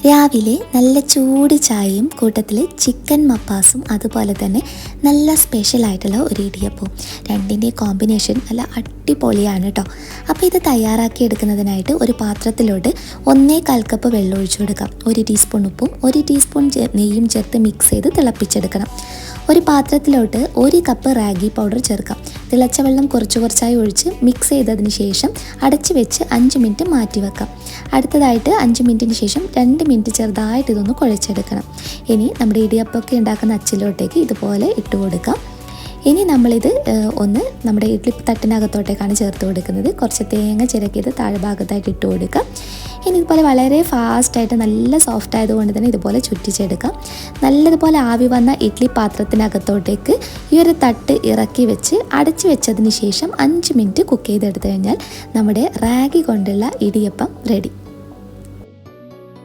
രാവിലെ നല്ല ചൂട് ചായയും കൂട്ടത്തിൽ ചിക്കൻ മപ്പാസും അതുപോലെ തന്നെ നല്ല സ്പെഷ്യലായിട്ടുള്ള ഒരു ഇടിയപ്പവും രണ്ടിൻ്റെ കോമ്പിനേഷൻ നല്ല അടിപൊളിയാണ് കേട്ടോ. അപ്പോൾ ഇത് തയ്യാറാക്കി എടുക്കുന്നതിനായിട്ട് ഒരു പാത്രത്തിലോട്ട് 1/4 കപ്പ് വെള്ളം ഒഴിച്ചു കൊടുക്കാം. 1 ടീസ്പൂൺ ഉപ്പും 1 ടീസ്പൂൺ നെയ്യും ചേർത്ത് മിക്സ് ചെയ്ത് തിളപ്പിച്ചെടുക്കണം. ഒരു പാത്രത്തിലോട്ട് 1 കപ്പ് റാഗി പൗഡർ ചേർക്കാം. തിളച്ച വെള്ളം കുറച്ചായി ഒഴിച്ച് മിക്സ് ചെയ്തതിന് ശേഷം അടച്ചു വെച്ച് 5 മിനിറ്റ് മാറ്റി വെക്കാം. അടുത്തതായിട്ട് 5 മിനിറ്റിന് ശേഷം 2 മിനിറ്റ് ചെറുതായിട്ട് ഇതൊന്ന് കുഴച്ചെടുക്കണം. ഇനി നമ്മുടെ ഇടിയപ്പമൊക്കെ ഉണ്ടാക്കുന്ന അച്ചിലോട്ടേക്ക് ഇതുപോലെ ഇട്ട് കൊടുക്കാം. ഇനി നമ്മളിത് ഒന്ന് നമ്മുടെ ഇഡ്ഡലി തട്ടിനകത്തോട്ടേക്കാണ് ചേർത്ത് കൊടുക്കുന്നത്. കുറച്ച് തേങ്ങ ചിരക്കിയത് താഴ്ഭാഗത്തായിട്ട് ഇട്ട് കൊടുക്കാം. ഇനി ഇതുപോലെ വളരെ ഫാസ്റ്റായിട്ട് നല്ല സോഫ്റ്റ് ആയതുകൊണ്ട് തന്നെ ഇതുപോലെ ചുറ്റിച്ചെടുക്കാം. നല്ലതുപോലെ ആവി വന്ന ഇഡ്ഡലി പാത്രത്തിനകത്തോട്ടേക്ക് ഈ ഒരു തട്ട് ഇറക്കി വെച്ച് അടച്ചു വെച്ചതിന് ശേഷം 5 മിനിറ്റ് കുക്ക് ചെയ്തെടുത്തു കഴിഞ്ഞാൽ നമ്മുടെ റാഗി കൊണ്ടുള്ള ഇടിയപ്പം റെഡി.